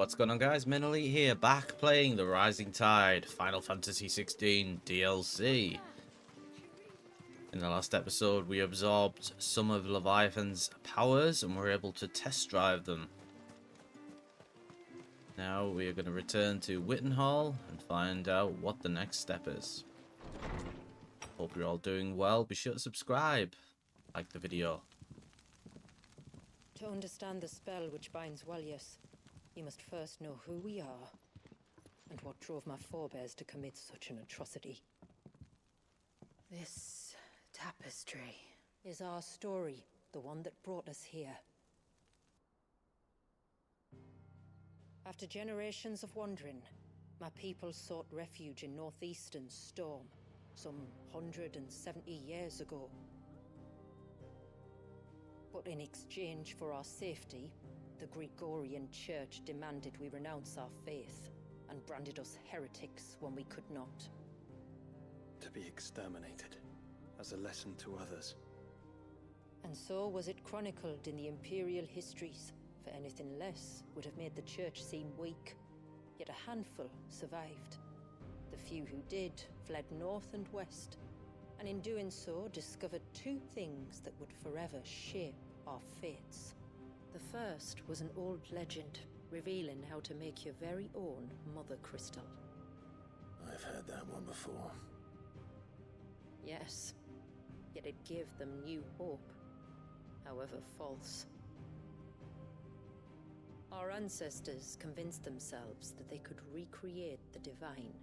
what's going on, guys? Minelite here, back playing the Rising Tide Final Fantasy 16 DLC. In the last episode, we absorbed some of Leviathan's powers and were able to test drive them. Now we are going to return to Wittenhall and find out what the next step is. Hope you're all doing well. Be sure to subscribe, like the video. To understand the spell which binds Walius, you must first know who we are, and what drove my forebears to commit such an atrocity. This tapestry is our story, the one that brought us here. After generations of wandering, my people sought refuge in northeastern Storm, some 170 years ago. But in exchange for our safety, the Gregorian Church demanded we renounce our faith, and branded us heretics when we could not. To be exterminated, as a lesson to others. And so was it chronicled in the imperial histories, for anything less would have made the Church seem weak. Yet a handful survived. The few who did fled north and west, and in doing so discovered two things that would forever shape our fates. The first was an old legend, revealing how to make your very own Mother Crystal. I've heard that one before. Yes, yet it gave them new hope, however false. Our ancestors convinced themselves that they could recreate the divine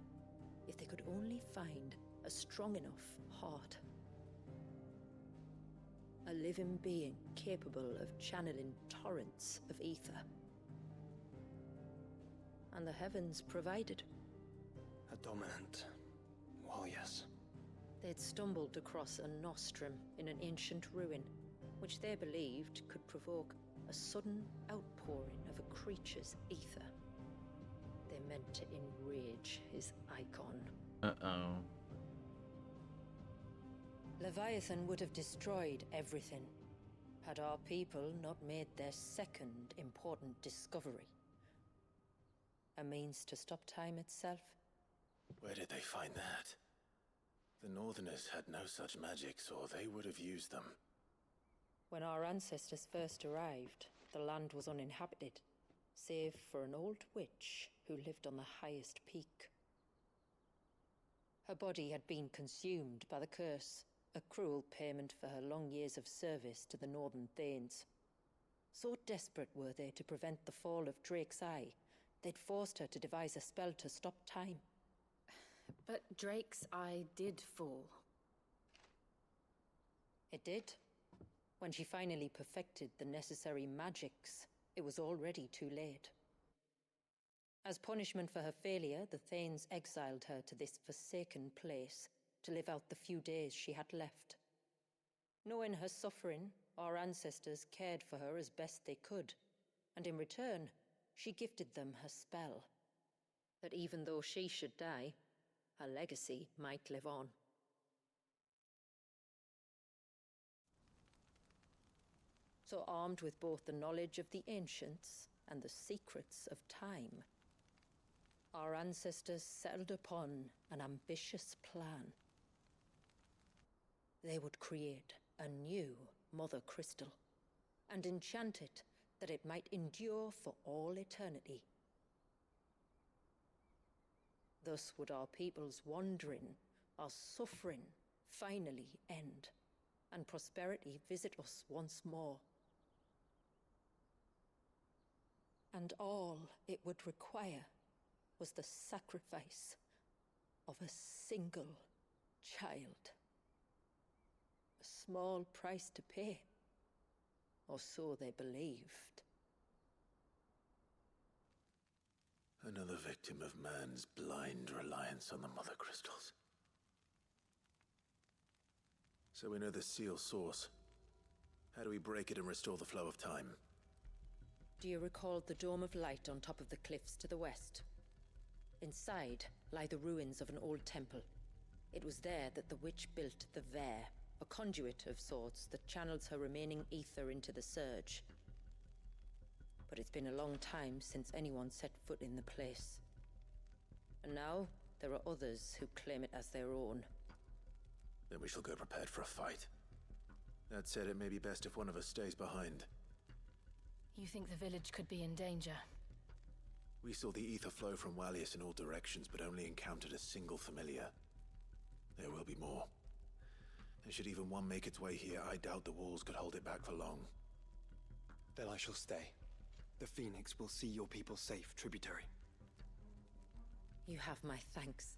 if they could only find a strong enough heart. A living being capable of channeling torrents of ether. And the heavens provided. A dominant Walius. They'd stumbled across a nostrum in an ancient ruin, which they believed could provoke a sudden outpouring of a creature's ether. They meant to enrage his icon. Uh-oh. Leviathan would have destroyed everything, had our people not made their second important discovery. A means to stop time itself. Where did they find that? The Northerners had no such magics, or they would have used them. When our ancestors first arrived, the land was uninhabited, save for an old witch who lived on the highest peak. Her body had been consumed by the curse, a cruel payment for her long years of service to the Northern Thanes. So desperate were they to prevent the fall of Drake's Eye, they'd forced her to devise a spell to stop time. But Drake's Eye did fall. It did. When she finally perfected the necessary magics, it was already too late. As punishment for her failure, the Thanes exiled her to this forsaken place to live out the few days she had left. Knowing her suffering, our ancestors cared for her as best they could, and in return, she gifted them her spell, that even though she should die, her legacy might live on. So armed with both the knowledge of the ancients and the secrets of time, our ancestors settled upon an ambitious plan. They would create a new Mother Crystal, and enchant it that it might endure for all eternity. Thus would our people's wandering, our suffering, finally end, and prosperity visit us once more. And all it would require was the sacrifice of a single child. A small price to pay, or so they believed. Another victim of man's blind reliance on the Mother Crystals. So we know the seal source. How do we break it and restore the flow of time? Do you recall the Dome of Light on top of the cliffs to the west? Inside lie the ruins of an old temple. It was there that the witch built the Vare, a conduit of sorts that channels her remaining ether into the Surge. but it's been a long time since anyone set foot in the place. And now, there are others who claim it as their own. Then we shall go prepared for a fight. That said, it may be best if one of us stays behind. You think the village could be in danger? We saw the ether flow from Wallius in all directions, but only encountered a single familiar. There will be more. And should even one make its way here, I doubt the walls could hold it back for long. Then I shall stay. The Phoenix will see your people safe, tributary. You have my thanks.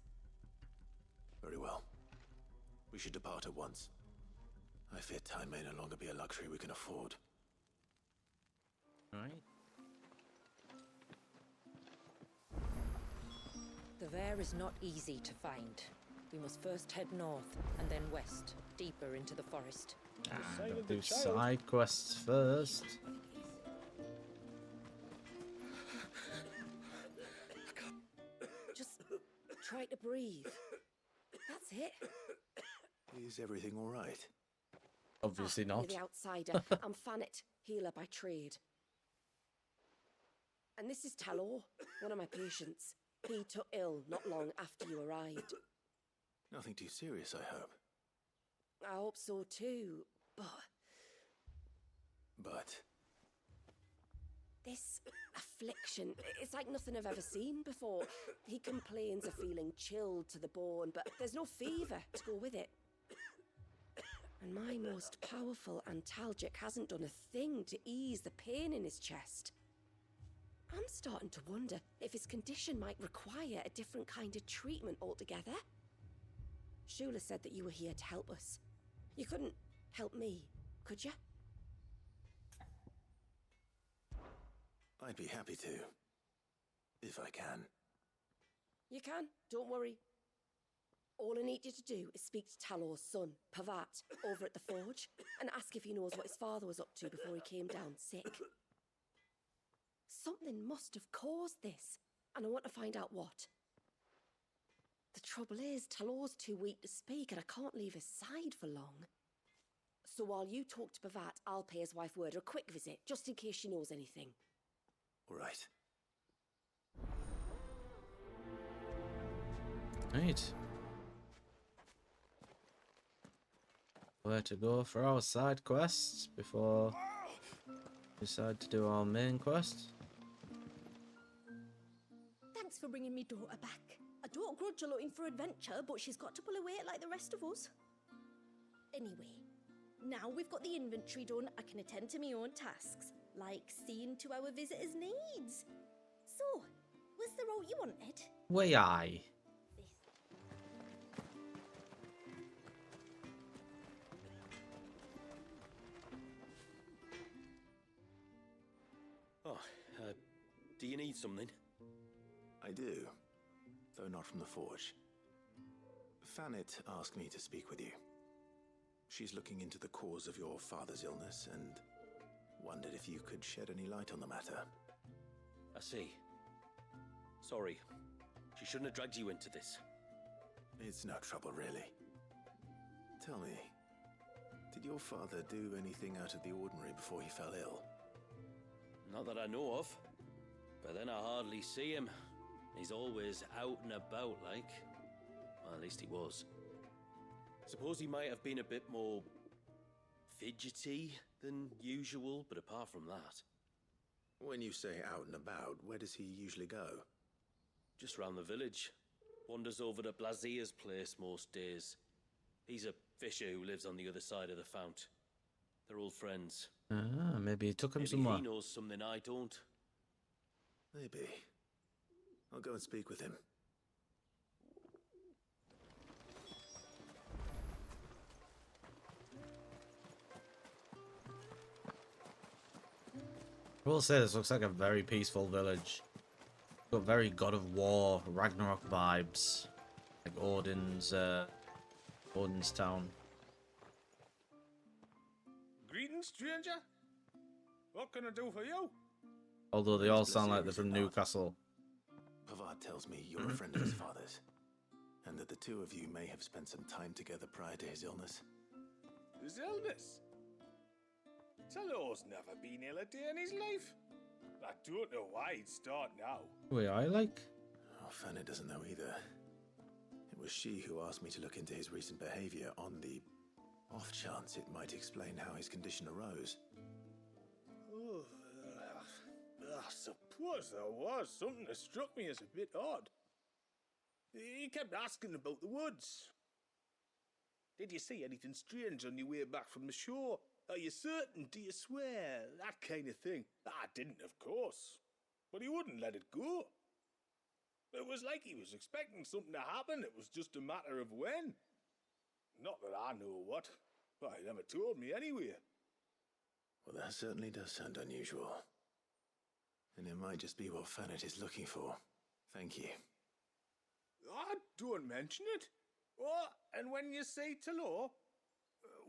Very well. We should depart at once. I fear time may no longer be a luxury we can afford. Right. The Vare is not easy to find. We must first head north, and then west, deeper into the forest. Gotta do side quests first. Just try to breathe. That's it. Is everything all right? Obviously You're not. the outsider. I'm Fannet, healer by trade. And this is Talor, one of my patients. He took ill not long after you arrived. Nothing too serious, I hope. I hope so too, but But this affliction, it's like nothing I've ever seen before. He complains of feeling chilled to the bone, but there's no fever to go with it. And my most powerful antalgic hasn't done a thing to ease the pain in his chest. I'm starting to wonder if his condition might require a different kind of treatment altogether. Shula said that you were here to help us. You couldn't help me, could you? I'd be happy to. If I can. You can, don't worry. All I need you to do is speak to Talor's son, Pavat, over at the forge, and ask if he knows what his father was up to before he came down sick. Something must have caused this, and I want to find out what. The trouble is, Talor's too weak to speak, and I can't leave his side for long. So while you talk to Pavat, I'll pay his wife word a quick visit, just in case she knows anything. All right. Right. Where to go for our side quests before we decide to do our main quest? Thanks for bringing me daughter back. I don't grudge her looking for adventure, but she's got to pull her weight like the rest of us. Anyway, now we've got the inventory done, I can attend to my own tasks, like seeing to our visitors' needs. So, was the route you wanted? Way I. Oh, do you need something? I do, though not from the forge. Fannet asked me to speak with you. She's looking into the cause of your father's illness and wondered if you could shed any light on the matter. I see. Sorry. She shouldn't have dragged you into this. It's no trouble, really. Tell me, did your father do anything out of the ordinary before he fell ill? Not that I know of. But then I hardly see him. He's always out and about, like. Well, at least he was. Suppose he might have been a bit more fidgety than usual, but apart from that... When you say out and about, where does he usually go? Just round the village. Wanders over to Blazia's place most days. He's a fisher who lives on the other side of the fount. They're old friends. Ah, maybe he took him Maybe somewhere. he knows something I don't. Maybe. I'll go and speak with him. I will say this looks like a very peaceful village. Got very God of War, Ragnarok vibes. Like Odin's town. Greetings, stranger. What can I do for you? Although they all sound like they're from Newcastle. Pavat tells me you're a friend of his father's, and that the two of you may have spent some time together prior to his illness. His illness? Talor's never been ill a day in his life. I don't know why he'd start now. Wait, I like? Oh, Fanny doesn't know either. It was she who asked me to look into his recent behavior on the off chance it might explain how his condition arose. Oh, I suppose there was something that struck me as a bit odd. He kept asking about the woods. Did you see anything strange on your way back from the shore? Are you certain? Do you swear? That kind of thing. I didn't, of course. But he wouldn't let it go. It was like he was expecting something to happen. It was just a matter of when. Not that I know what. But he never told me anyway. Well, that certainly does sound unusual. And it might just be what Fanet is looking for. Thank you. Ah, don't mention it. Oh, and when you say Talor,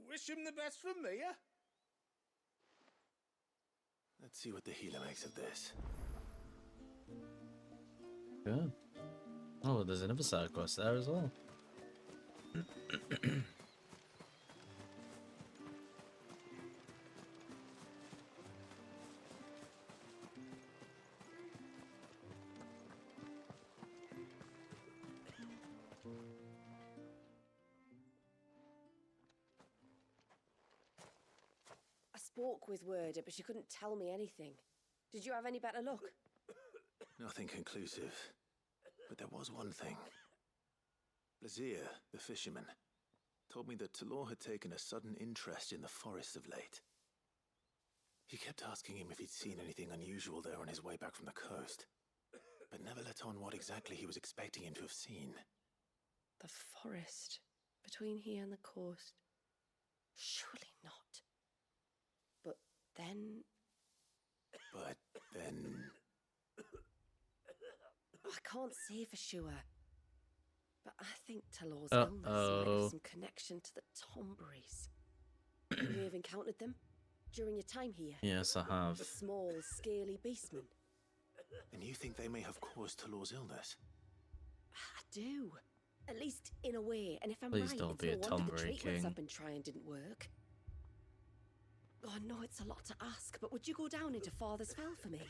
wish him the best from me, yeah? Let's see what the healer makes of this. Good. Oh, there's another side quest there as well. I spoke with Word, but she couldn't tell me anything. Did you have any better luck? Nothing conclusive. But there was one thing. Blazier, the fisherman, told me that Talor had taken a sudden interest in the forest of late. He kept asking him if he'd seen anything unusual there on his way back from the coast, but never let on what exactly he was expecting him to have seen. The forest between here and the coast. Surely not. But then... I can't say for sure. But I think Talor's illness might have some connection to the Tomberries. You may have encountered them during your time here. Yes, I have. The small, scaly beastmen. And you think they may have caused Talor's illness? I do. At least in a way. And if I'm Please right, don't it's be a no wonder the Tomberry treatments king. I've been trying didn't work. Oh, I know it's a lot to ask, but would you go down into Father's Fell for me?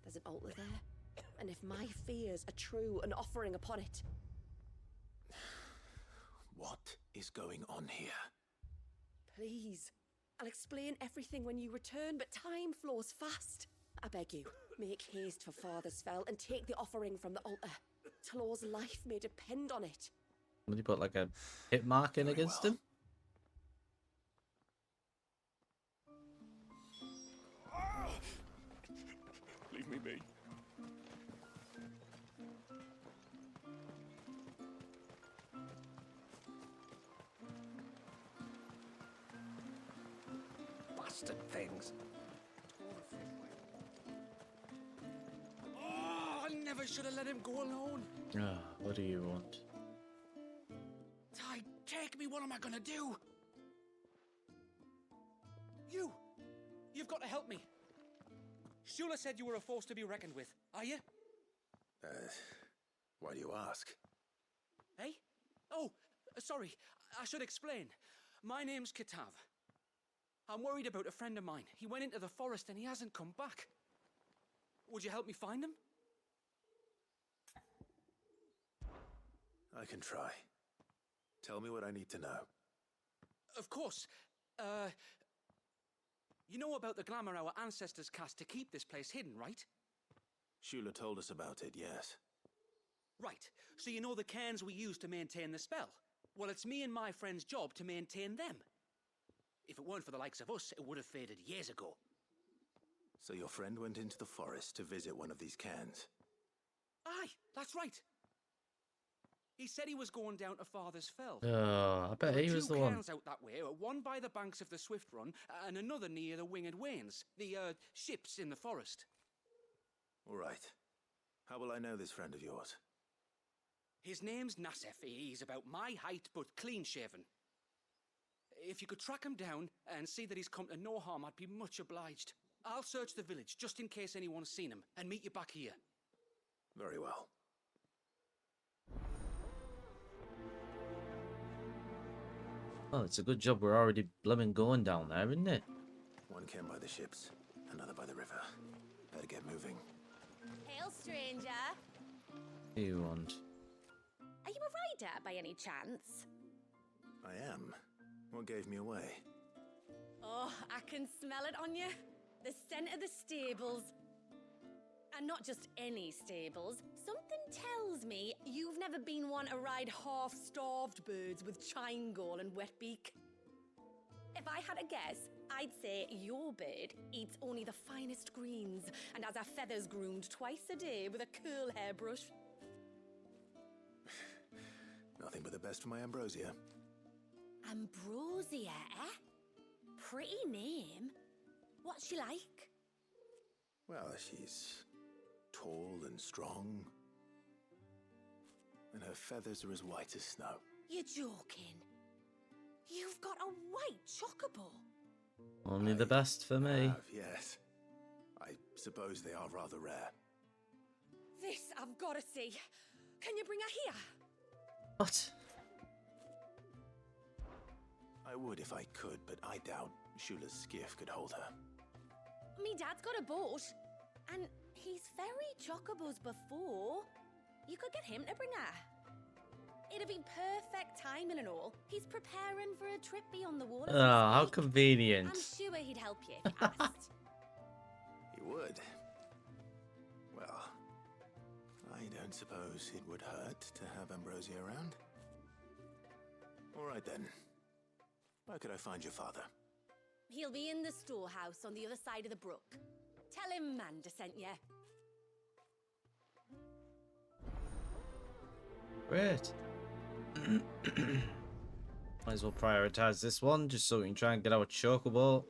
There's an altar there. And if my fears are true, an offering upon it. What is going on here? Please. I'll explain everything when you return, but time flows fast. I beg you, make haste for Father's Fell and take the offering from the altar. Talor's life may depend on it. Would you put like a hit mark in against him? Leave me be. Bastard things. Oh, I never should have let him go alone. Ah, what do you want? Ty, take me. What am I gonna do? You've got to help me. Shula said you were a force to be reckoned with. Are you? Why do you ask? Hey? Oh, sorry. I should explain. My name's Kitav. I'm worried about a friend of mine. He went into the forest and he hasn't come back. Would you help me find him? I can try. Tell me what I need to know. Of course. You know about the glamour our ancestors cast to keep this place hidden, right? Shula told us about it, yes. Right. So you know the cairns we use to maintain the spell? Well, it's me and my friend's job to maintain them. If it weren't for the likes of us, it would have faded years ago. So your friend went into the forest to visit one of these cairns? Aye, that's right. He said he was going down to Father's Fell. Oh, I bet he was the Two one. cairns out that way, one by the banks of the Swift Run, and another near the Winged Wains, the ships in the forest. All right. How will I know this friend of yours? His name's Nassef. He's about my height, but clean-shaven. If you could track him down and see that he's come to no harm, I'd be much obliged. I'll search the village, just in case anyone's seen him, and meet you back here. Very well. Oh, it's a good job we're already blooming going down there, isn't it? One cairn by the ships, another by the river. Better get moving. Hail, stranger. Who you want? Are you a rider by any chance? I am. What gave me away? Oh, I can smell it on you. The scent of the stables. And not just any stables. Something tells me you've never been one to ride half-starved birds with chine gall and wet beak. If I had a guess, I'd say your bird eats only the finest greens and has her feathers groomed twice a day with a curl hairbrush. Nothing but the best for my ambrosia. Ambrosia, eh? Pretty name. What's she like? Well, she's tall and strong. And her feathers are as white as snow. You're joking. You've got a white chocobo. Only the best for me. Yes. I suppose they are rather rare. This I've got to see. Can you bring her here? What? I would if I could, but I doubt Shula's skiff could hold her. Me dad's got a boat. And he's ferried chocobos before. You could get him to bring her. It'd be perfect timing and all. He's preparing for a trip beyond the water. Oh, how convenient. I'm sure he'd help you if you asked. He would. Well, I don't suppose it would hurt to have Ambrosia around. All right then. Where could I find your father? He'll be in the storehouse on the other side of the brook. Tell him Manda sent you. Great. Might as well prioritize this one just so we can try and get our chocobo.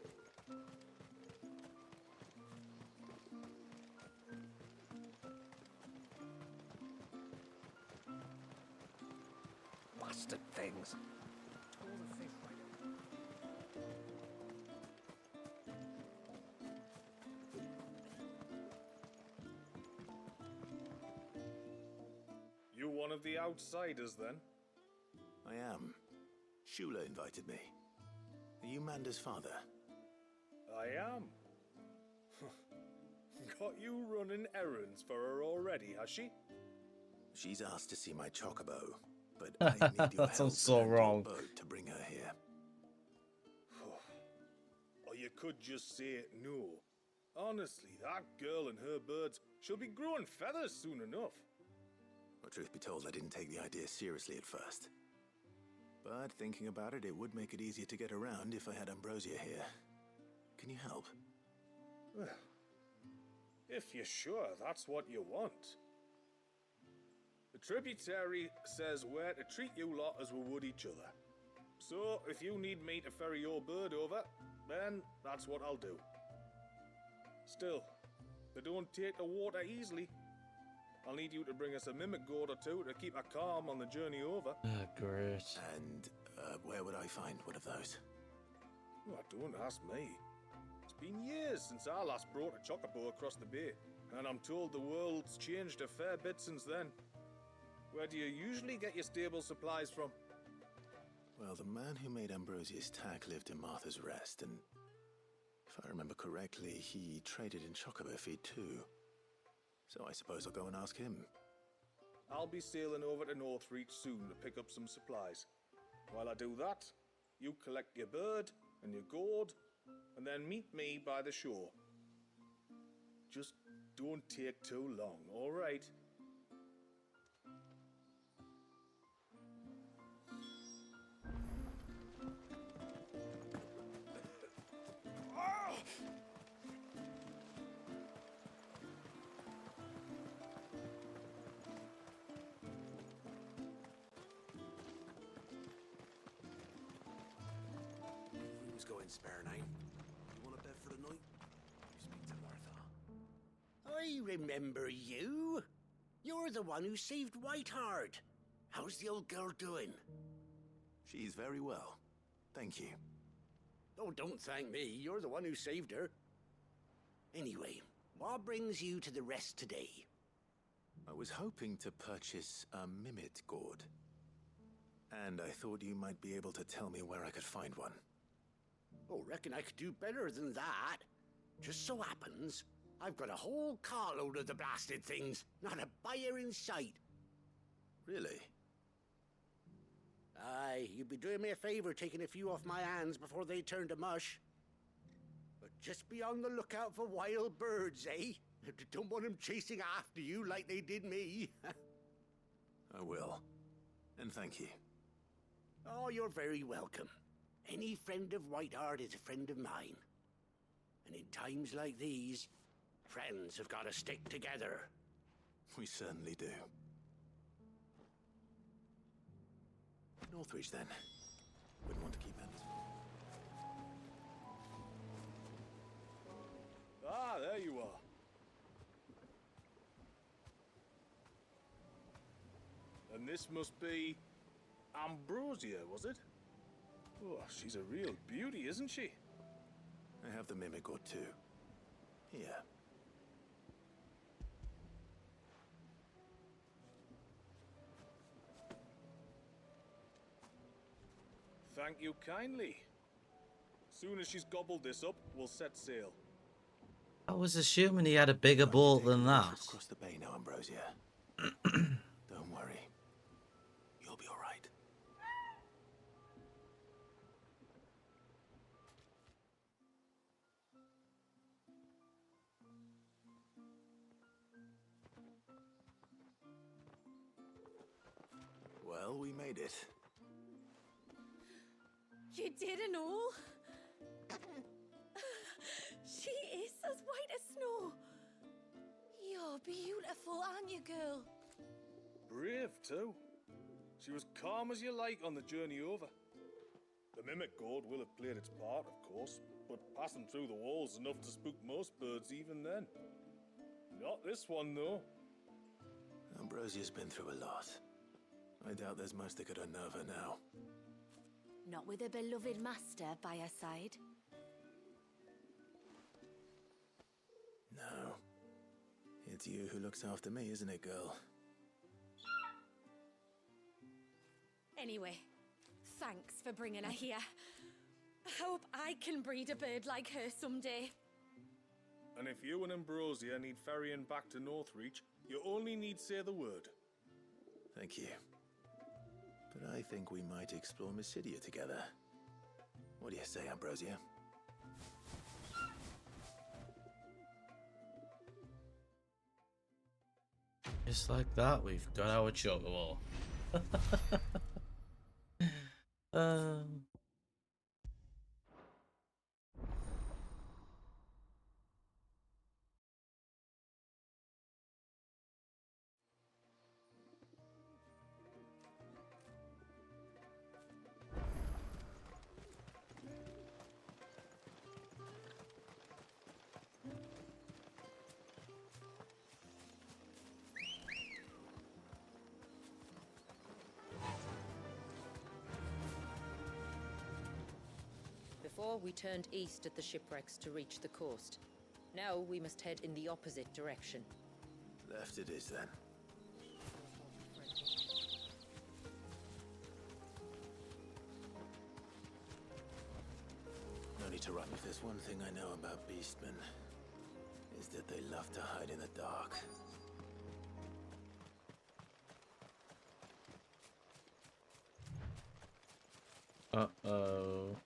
Bastard things. You one of the outsiders, then? I am. Shula invited me. Are you Manda's father? I am. Got you running errands for her already, has she? She's asked to see my chocobo, but I need your That help sounds so and your wrong. boat to bring her here. Or you could just say no. Honestly, that girl and her birds, she'll be growing feathers soon enough. Well, truth be told, I didn't take the idea seriously at first. But thinking about it, it would make it easier to get around if I had Ambrosia here. Can you help? Well, if you're sure that's what you want. The tributary says we're to treat you lot as we would each other. So, if you need me to ferry your bird over, then that's what I'll do. Still, they don't take the water easily. I'll need you to bring us a mimic gourd or two to keep her calm on the journey over. Great. And where would I find one of those? Oh, don't ask me. It's been years since I last brought a chocobo across the bay, and I'm told the world's changed a fair bit since then. Where do you usually get your stable supplies from? Well, the man who made Ambrosia's tack lived in Martha's Rest, and if I remember correctly, he traded in chocobo feed too. So I suppose I'll go and ask him. I'll be sailing over to Northreach soon to pick up some supplies. While I do that, you collect your bird and your gourd, and then meet me by the shore. Just don't take too long, all right? Room's going spare now. You want a bed for the night? You speak to Martha. I remember you. You're the one who saved Whiteheart. How's the old girl doing? She's very well. Thank you. Oh, don't thank me. You're the one who saved her. Anyway, what brings you to the rest today? I was hoping to purchase a mimic gourd. And I thought you might be able to tell me where I could find one. Oh, reckon I could do better than that. Just so happens, I've got a whole carload of the blasted things. Not a buyer in sight. Really? Aye, you'd be doing me a favor taking a few off my hands before they turn to mush. But just be on the lookout for wild birds, eh? Don't want them chasing after you like they did me. I will. And thank you. Oh, you're very welcome. Any friend of Whiteheart is a friend of mine. And in times like these, friends have got to stick together. We certainly do. Northreach, then. Wouldn't want to keep Anders. Ah, there you are. And this must be Ambrosia, was it? Oh, she's a real beauty, isn't she? I have the mimic or two. Here. Thank you kindly. Soon as she's gobbled this up, we'll set sail. I was assuming he had a bigger boat than that. Across the bay now, Ambrosia. Don't worry. You'll be all right. Well, we made it. You didn't all? She is as white as snow. You're beautiful, aren't you, girl? Brave, too. She was calm as you like on the journey over. The mimic gourd will have played its part, of course, but passing through the walls enough to spook most birds even then. Not this one, though. Ambrosia's been through a lot. I doubt there's much that could unnerve her now. Not with a beloved master by her side. No. It's you who looks after me, isn't it, girl? Anyway, thanks for bringing her here. I hope I can breed a bird like her someday. And if you and Ambrosia need ferrying back to Northreach, you only need say the word. Thank you. But I think we might explore Mysidia together. What do you say, Ambrosia? Just like that, we've got our chocobo. Before, we turned east at the shipwrecks to reach the coast. Now we must head in the opposite direction. Left it is, then. No need to run. If there's one thing I know about beastmen, is that they love to hide in the dark. Uh-oh.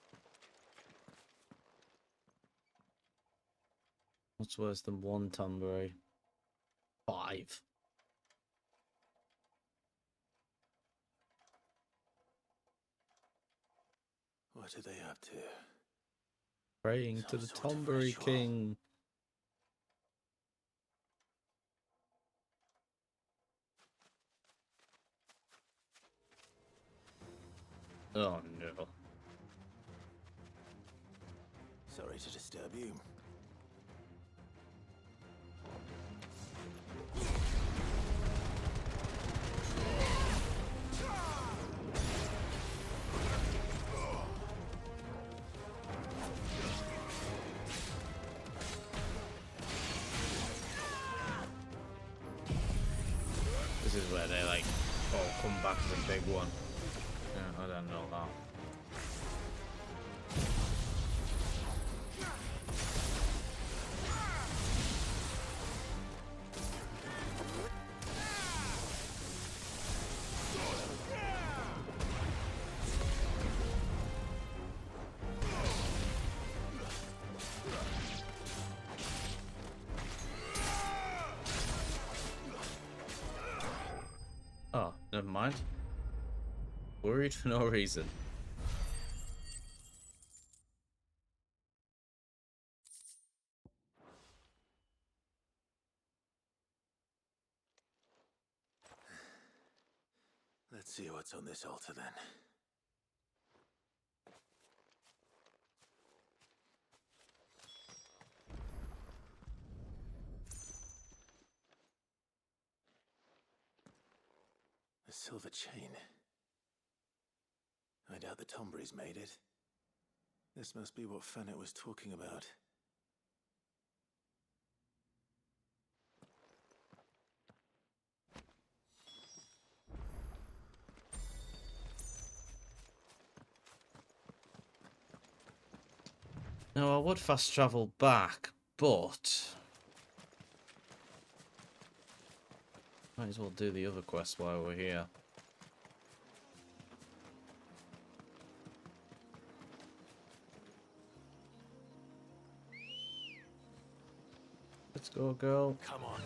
What's worse than one Tumbury? 5. What are they up to? Praying to the Tumbury King. Oh no. Sorry to disturb you. This is where they like all come back to the big one. Yeah, I don't know that. Never mind. Worried for no reason. Let's see what's on this altar then. A silver chain. I doubt the Tombries made it. This must be what Fanet was talking about. Now, I would fast travel back, but might as well do the other quest while we're here. Let's go, girl. Come on.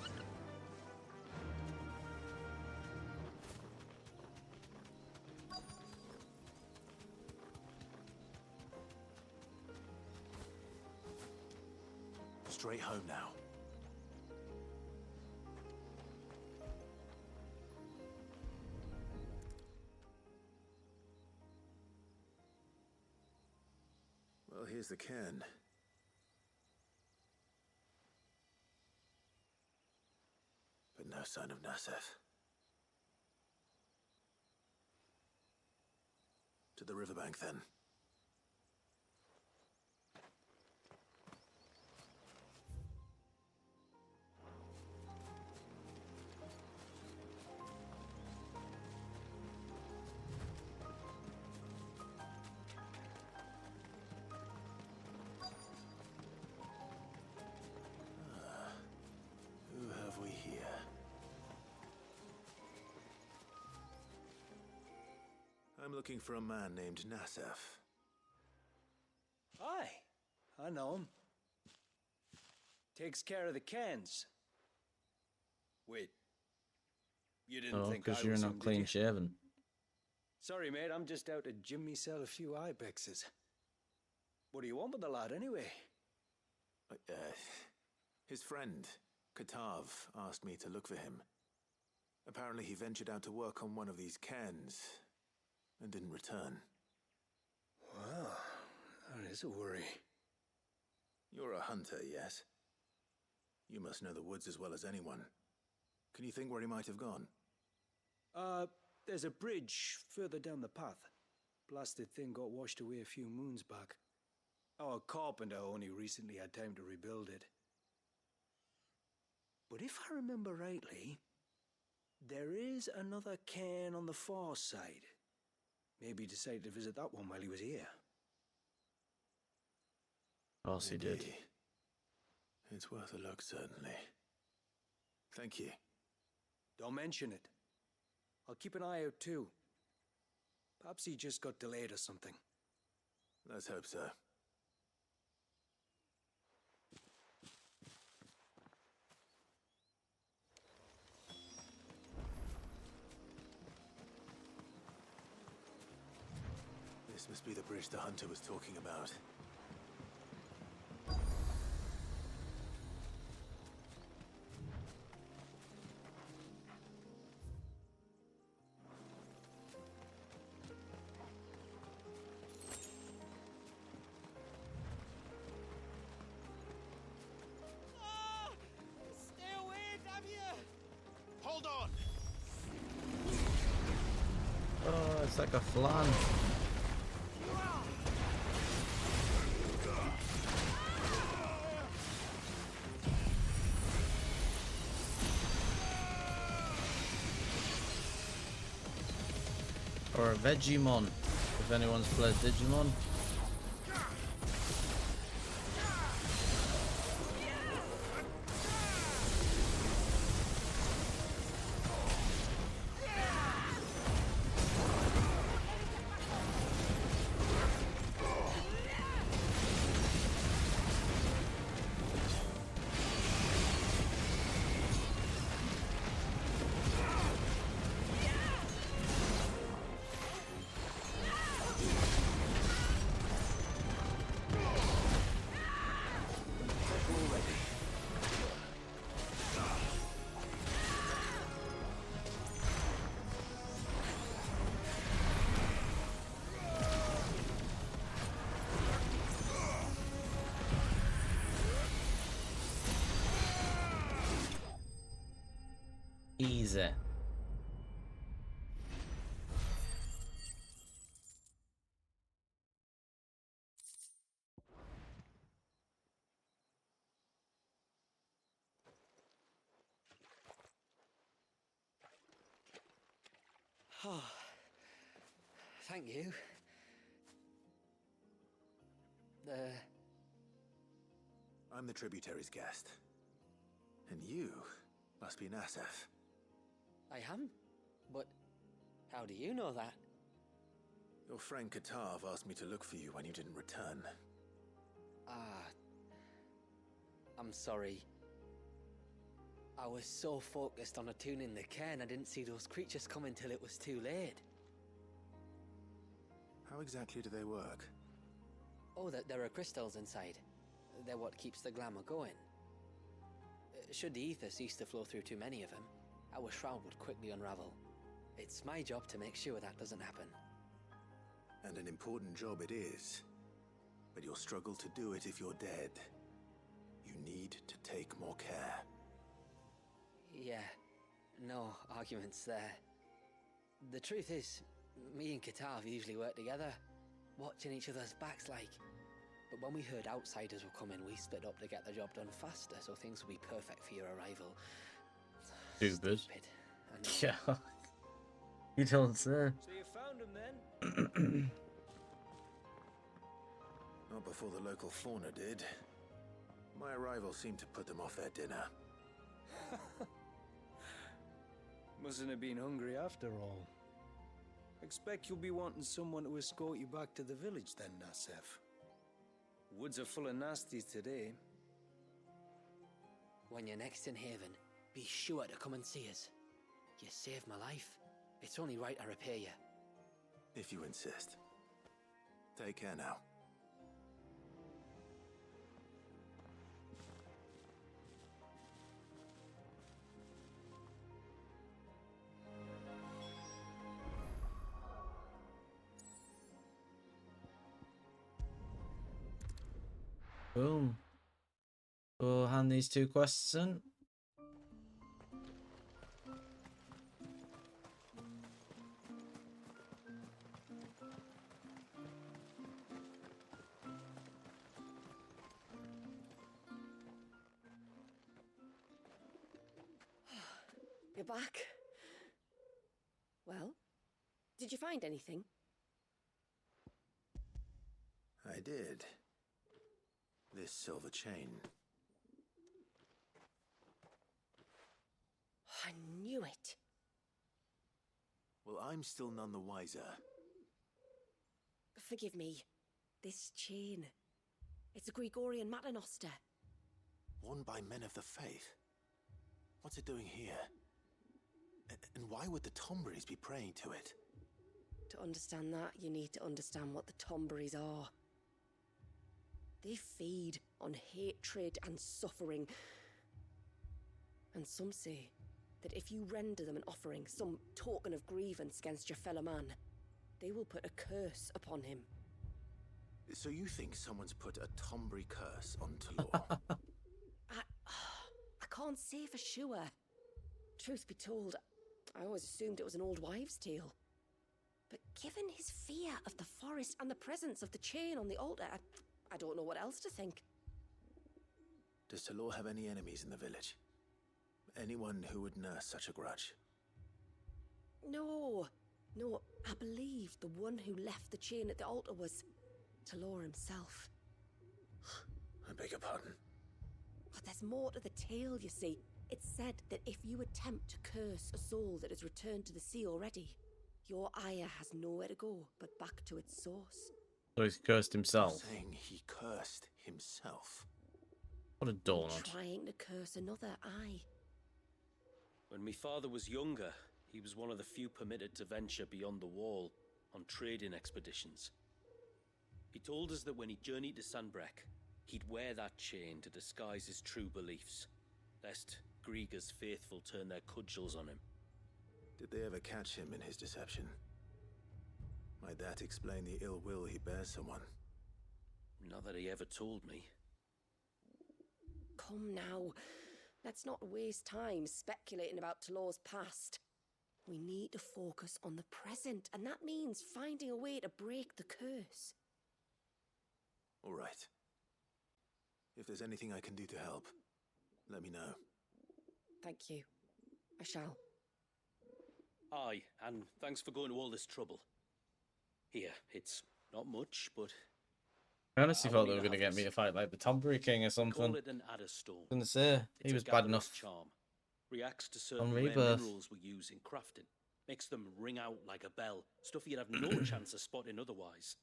Straight home now. Well, here's the cairn. But no sign of Nassef. To the riverbank, then. Who have we here? I'm looking for a man named Nassef. Aye, I know him. Takes care of the cans. Wait, you didn't Oh, think I because you're was not him, did clean you? shaven. Sorry, mate, I'm just out to gym myself a few ibexes. What do you want with the lad, anyway? His friend, Katav, asked me to look for him. Apparently he ventured out to work on one of these cairns and didn't return. Well, that is a worry. You're a hunter, yes? You must know the woods as well as anyone. Can you think where he might have gone? There's a bridge further down the path. Blasted thing got washed away a few moons back. Our carpenter only recently had time to rebuild it. But if I remember rightly, there is another cairn on the far side. Maybe he decided to visit that one while he was here. Of course he did. Maybe. It's worth a look, certainly. Thank you. Don't mention it. I'll keep an eye out too. Perhaps he just got delayed or something. Let's hope so. This must be the bridge the hunter was talking about. Stay away, damn you! Hold on! Oh, it's like a flan. Or a Vegemon, if anyone's played Digimon. Easy. Oh, thank you. I'm the tributary's guest. And you must be Nassef. I am? But how do you know that? Your friend Katav asked me to look for you when you didn't return. I'm sorry. I was so focused on attuning the cairn, I didn't see those creatures come until it was too late. How exactly do they work? Oh, there are crystals inside. They're what keeps the glamour going. Should the ether cease to flow through too many of them, our shroud would quickly unravel. It's my job to make sure that doesn't happen. And an important job it is. But you'll struggle to do it if you're dead. You need to take more care. Yeah, no arguments there. The truth is, me and Katav usually work together, watching each other's backs like. But when we heard outsiders were coming, we split up to get the job done faster, so things will be perfect for your arrival. Stupid. I know. Yeah. You don't say. So you found him then? Not before the local fauna did. My arrival seemed to put them off their dinner. Mustn't have been hungry after all. Expect you'll be wanting someone to escort you back to the village then, Nassef. Woods are full of nasties today. When you're next in Haven, be sure to come and see us. You saved my life. It's only right I repay you. If you insist. Take care now. Boom. We'll hand these two quests in. You're back. Well, did you find anything? I did. This silver chain. I knew it. Well, I'm still none the wiser. Forgive me. This chain. It's a Gregorian Maternoster. Worn by men of the faith. What's it doing here? And why would the Tomberries be praying to it? To understand that, you need to understand what the Tomberries are. They feed on hatred and suffering. And some say that if you render them an offering, some token of grievance against your fellow man, they will put a curse upon him. So you think someone's put a Tombury curse on Talor? I can't say for sure. Truth be told, I always assumed it was an old wives' tale. But given his fear of the forest and the presence of the chain on the altar, I don't know what else to think. Does Talor have any enemies in the village? Anyone who would nurse such a grudge? No, I believe the one who left the chain at the altar was Talor himself. I beg your pardon. But there's more to the tale, you see. It's said that if you attempt to curse a soul that has returned to the sea already, your ire has nowhere to go but back to its source. So he's cursed himself. You're saying he cursed himself? What a donut. Trying to curse another, aye. When my father was younger, he was one of the few permitted to venture beyond the wall on trading expeditions. He told us that when he journeyed to Sanbreque, he'd wear that chain to disguise his true beliefs, lest Grieger's faithful turn their cudgels on him. Did they ever catch him in his deception? Might that explain the ill will he bears someone? Not that he ever told me. Come now. Let's not waste time speculating about Talor's past. We need to focus on the present, and that means finding a way to break the curse. All right. If there's anything I can do to help, let me know. Thank you. I shall. Aye, and thanks for going to all this trouble. Here, it's not much, but... I honestly I thought want they you were to going to have get me this. to fight like the Tombury King or something. Call it an Adderstone. I was going to say, he It's was a bad gatherer's enough charm. Reacts to on certain rare Rebirth. minerals we use in crafting. Makes them ring out like a bell. Stuff you'd have no chance of spotting otherwise.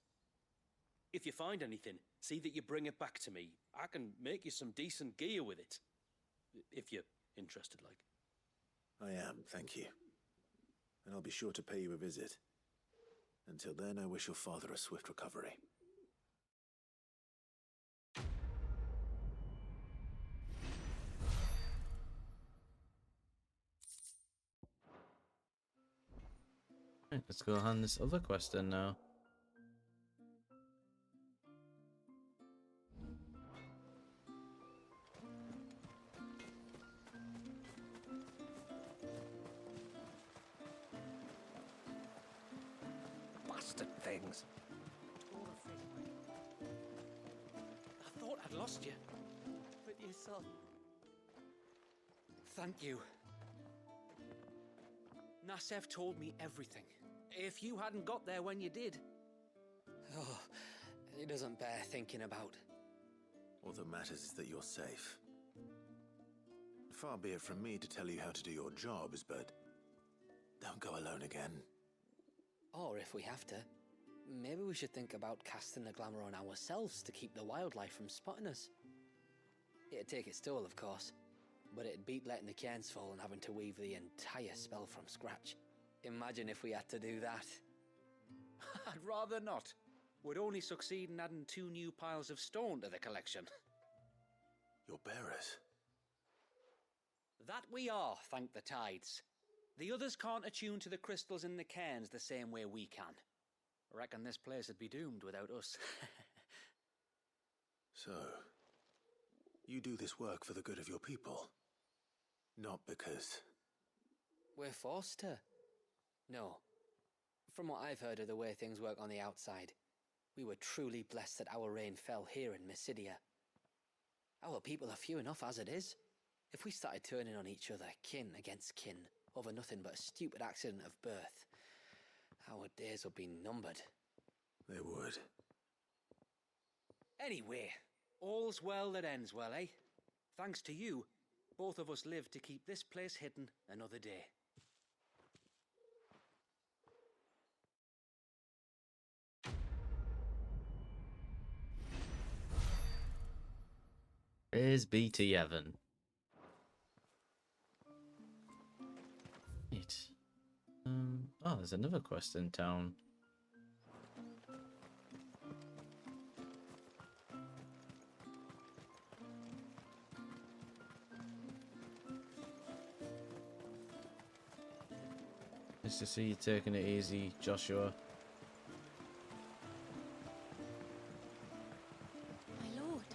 If you find anything, see that you bring it back to me. I can make you some decent gear with it. If you're interested, like. I am, thank you. And I'll be sure to pay you a visit. Until then, I wish your father a swift recovery. Right, let's go hand this other quest in now. Bastard things. I thought I'd lost you. But you saw. Thank you. Nassef told me everything. If you hadn't got there when you did. Oh, it doesn't bear thinking about. All that matters is that you're safe. Far be it from me to tell you how to do your jobs, but don't go alone again. Or if we have to, maybe we should think about casting the glamour on ourselves to keep the wildlife from spotting us. It'd take its toll, of course, but it'd beat letting the cairns fall and having to weave the entire spell from scratch. Imagine if we had to do that. I'd rather not. Would only succeed in adding 2 new piles of stone to the collection. Your bearers? That we are, thank the tides. The others can't attune to the crystals in the cairns the same way we can. Reckon this place would be doomed without us. So, you do this work for the good of your people? Not because... We're forced to. No. From what I've heard of the way things work on the outside, we were truly blessed that our rain fell here in Mysidia. Our people are few enough as it is. If we started turning on each other, kin against kin, over nothing but a stupid accident of birth, our days would be numbered. They would. Anyway, all's well that ends well, eh? Thanks to you, both of us live to keep this place hidden another day. Here's BT Evan. Right. Oh, there's another quest in town. Nice to see you taking it easy, Joshua. My lord,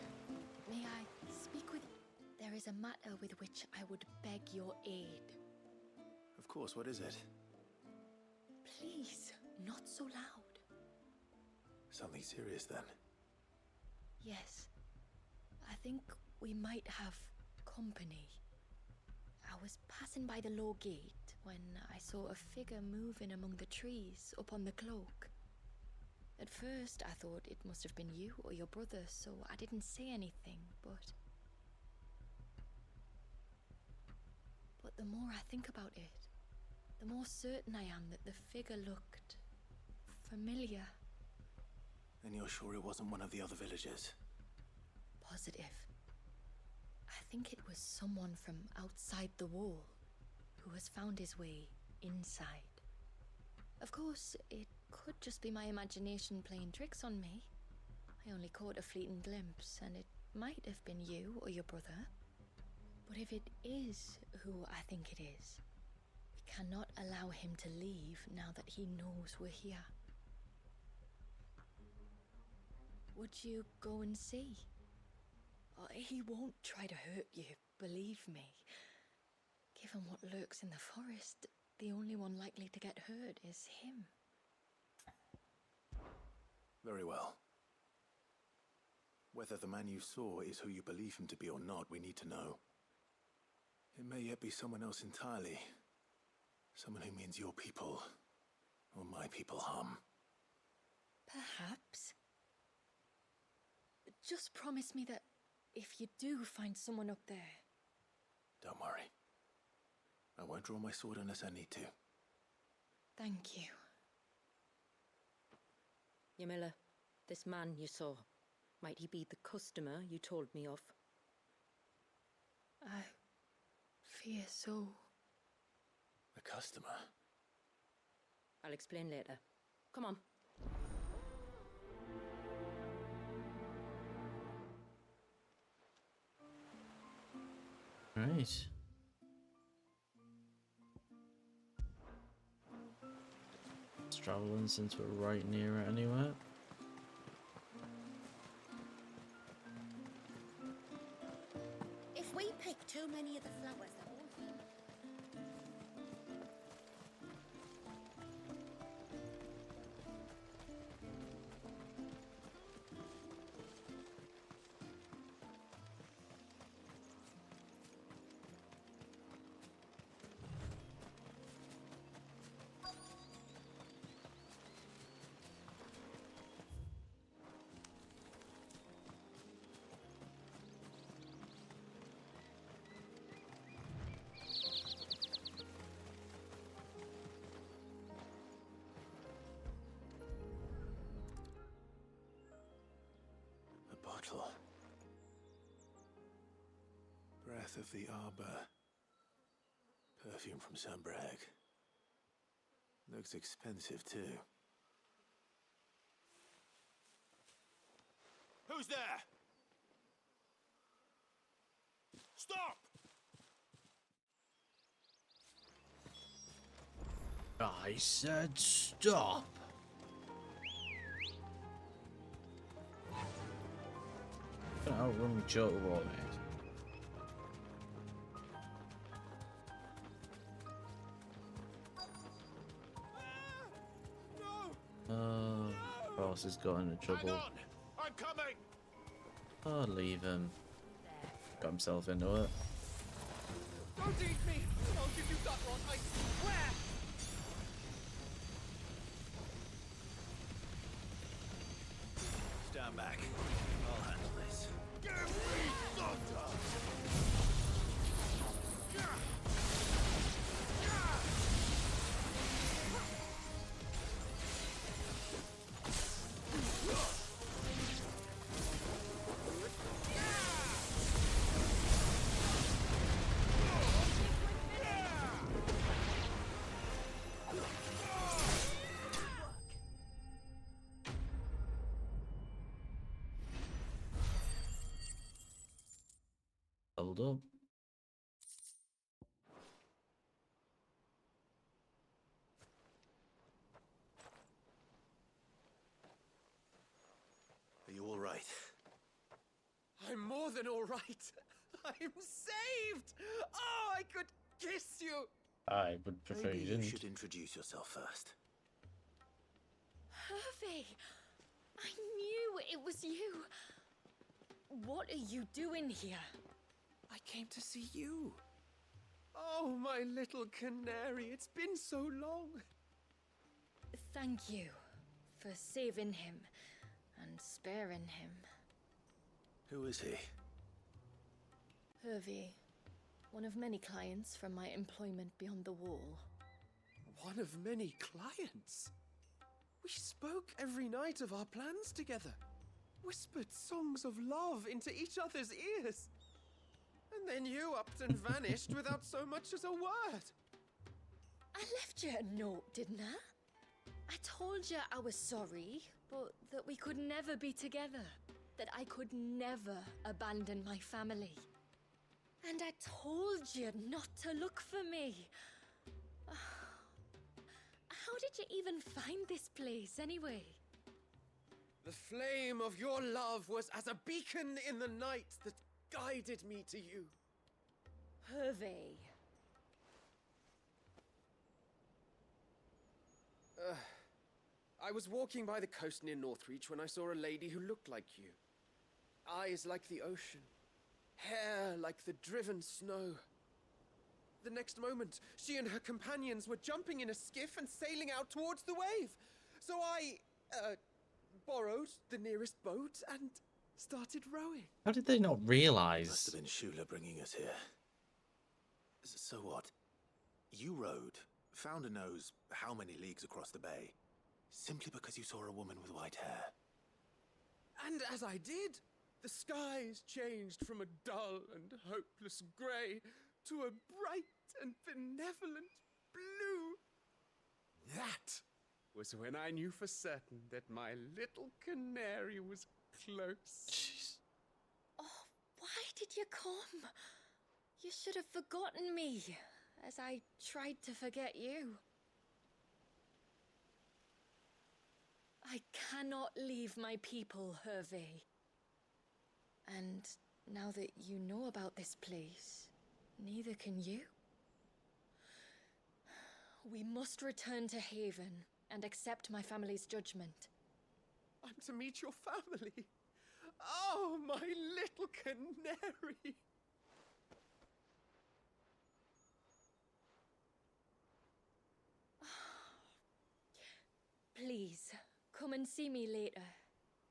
may I speak with you? There is a matter with which I would beg your aid. Of course, what is it? Please, not so loud. Something serious, then? Yes. I think we might have company. I was passing by the low gate when I saw a figure moving among the trees up on the cloak. At first, I thought it must have been you or your brother, so I didn't say anything, but the more I think about it, the more certain I am that the figure looked familiar. And you're sure it wasn't one of the other villagers? Positive. I think it was someone from outside the wall who has found his way inside. Of course, it could just be my imagination playing tricks on me. I only caught a fleeting glimpse, and it might have been you or your brother. But if it is who I think it is, we cannot allow him to leave now that he knows we're here. Would you go and see? He won't try to hurt you, believe me. Given what lurks in the forest, the only one likely to get hurt is him. Very well. Whether the man you saw is who you believe him to be or not, we need to know. It may yet be someone else entirely. Someone who means your people, or my people, harm. Perhaps. Just promise me that if you do find someone up there... Don't worry. I won't draw my sword unless I need to. Thank you. Ymilla, this man you saw, might he be the customer you told me of? I fear so. The customer? I'll explain later. Come on. Right. Let's travel in since we're right near it anyway. If we pick too many of the flowers, the whole thing... A bottle. Breath of the arbor. Perfume from Sunbrag. Looks expensive too. Who's there? Stop! I said stop. I'm gonna outrun me choke wall, mate. Boss has got into trouble. Hang on! I'm coming! Oh, leave him. Got himself into it. Don't eat me! I'll give you that rot, I swear! Stand back. I'll handle this. Give me thunder! Hold up. Are you all right? I'm more than all right. I'm saved! Oh, I could kiss you! I would prefer Maybe you you didn't. should introduce yourself first. Hervey! I knew it was you! What are you doing here? I came to see you. Oh, my little canary, it's been so long. Thank you for saving him and sparing him. Who is he? Hervey, one of many clients from my employment beyond the wall. One of many clients? We spoke every night of our plans together. Whispered songs of love into each other's ears. And then you upped and vanished without so much as a word. I left you a note, didn't I? I told you I was sorry, but that we could never be together. That I could never abandon my family. And I told you not to look for me. How did you even find this place, anyway? The flame of your love was as a beacon in the night that guided me to you. Hervé. I was walking by the coast near Northreach when I saw a lady who looked like you. Eyes like the ocean. Hair like the driven snow. The next moment, she and her companions were jumping in a skiff and sailing out towards the wave. So I, borrowed the nearest boat and started rowing. How did they not realise? Must have been Shula bringing us here. So what? You rowed, found a nose how many leagues across the bay, simply because you saw a woman with white hair. And as I did, the skies changed from a dull and hopeless grey to a bright and benevolent blue. That was when I knew for certain that my little canary was close. Jeez. Oh, why did you come? You should have forgotten me, as I tried to forget you. I cannot leave my people, Hervé. And now that you know about this place, neither can you. We must return to Haven and accept my family's judgment. I'm to meet your family. Oh, my little canary. Please, come and see me later.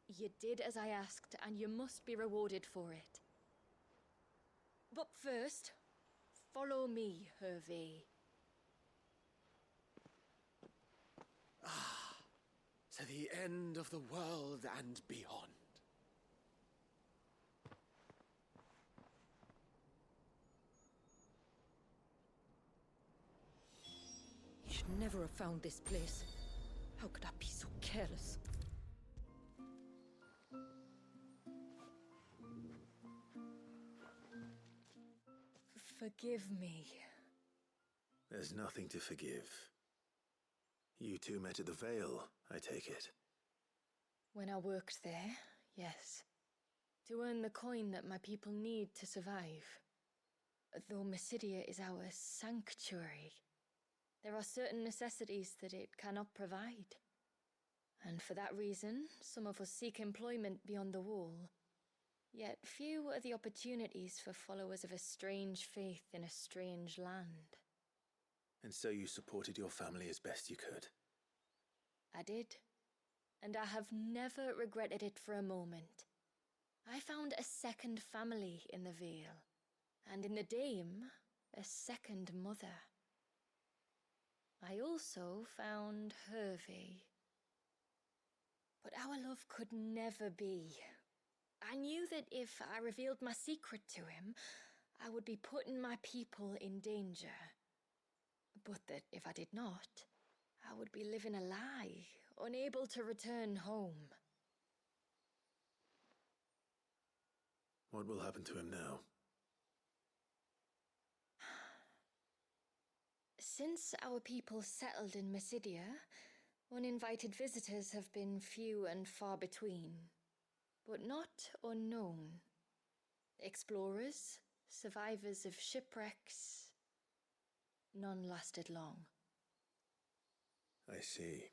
You did as I asked, and you must be rewarded for it. But first, follow me, Hervé. Ah, to the end of the world and beyond. You should never have found this place. How could I be so careless? Forgive me. There's nothing to forgive. You two met at the Vale, I take it. When I worked there, yes. To earn the coin that my people need to survive. Though Mysidia is our sanctuary, there are certain necessities that it cannot provide. And for that reason, some of us seek employment beyond the wall. Yet few are the opportunities for followers of a strange faith in a strange land. And so you supported your family as best you could? I did. And I have never regretted it for a moment. I found a second family in the Vale, and in the Dame, a second mother. I also found Hervé. But our love could never be. I knew that if I revealed my secret to him, I would be putting my people in danger. But that if I did not, I would be living a lie, unable to return home. What will happen to him now? Since our people settled in Mysidia, uninvited visitors have been few and far between, but not unknown. Explorers, survivors of shipwrecks, none lasted long. I see.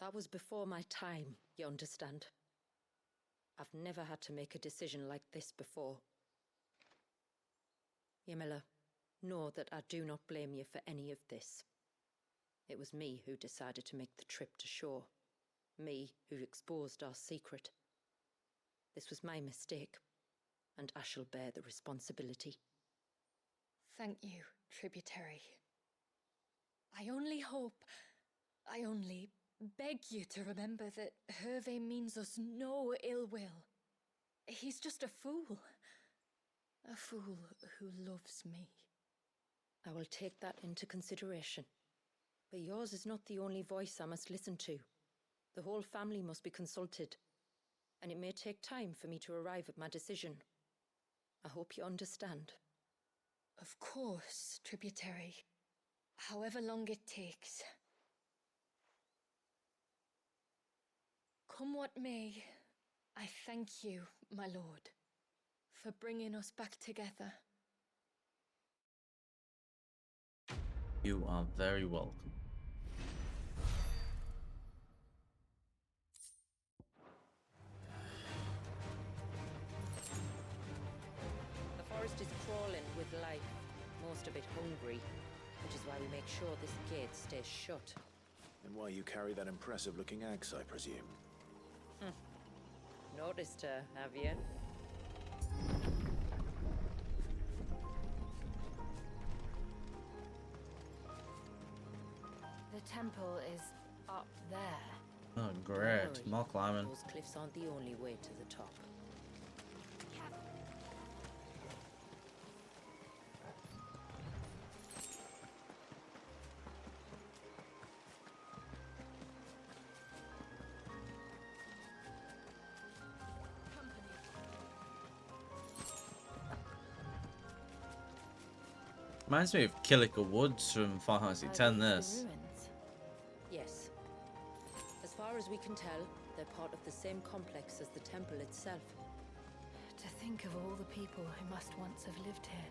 That was before my time, you understand? I've never had to make a decision like this before. Ymila, know that I do not blame you for any of this. It was me who decided to make the trip to shore. Me who exposed our secret. This was my mistake, and I shall bear the responsibility. Thank you, tributary. I only beg you to remember that Hervé means us no ill will. He's just a fool. A fool who loves me. I will take that into consideration. But yours is not the only voice I must listen to. The whole family must be consulted, and it may take time for me to arrive at my decision. I hope you understand. Of course, tributary. However long it takes. Come what may, I thank you, my lord. for bringing us back together. You are very welcome. The forest is crawling with life, most of it hungry, which is why we make sure this gate stays shut. And why you carry that impressive-looking axe, I presume. Noticed her, have you? The temple is up there. Oh, great. More climbing. Those cliffs aren't the only way to the top. Reminds me of Killicker Woods from Final Fantasy X, this. Yes. As far as we can tell, they're part of the same complex as the temple itself. To think of all the people who must once have lived here.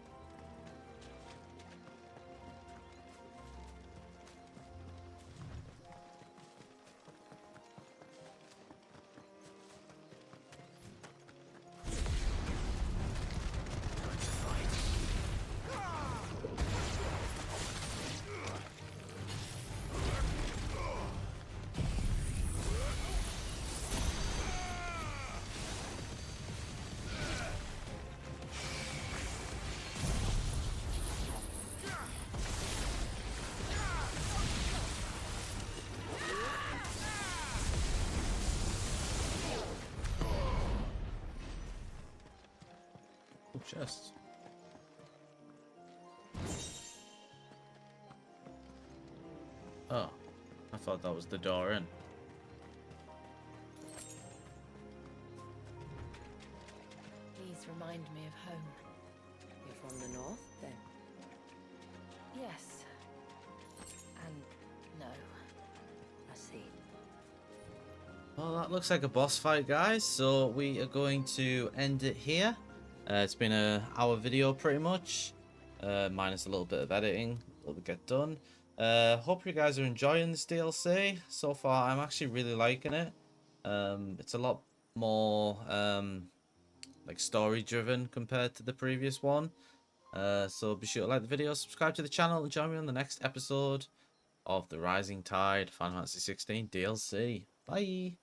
Chest. Oh, I thought that was the door in. These remind me of home. You're from the north, then? Yes. And no. I see. Well, that looks like a boss fight, guys. So we are going to end it here. It's been an hour video pretty much, minus a little bit of editing. It'll get done. Hope you guys are enjoying this DLC. So far, I'm actually really liking it. It's a lot more like story driven compared to the previous one. So be sure to like the video, subscribe to the channel, and join me on the next episode of the Rising Tide Final Fantasy 16 DLC. Bye.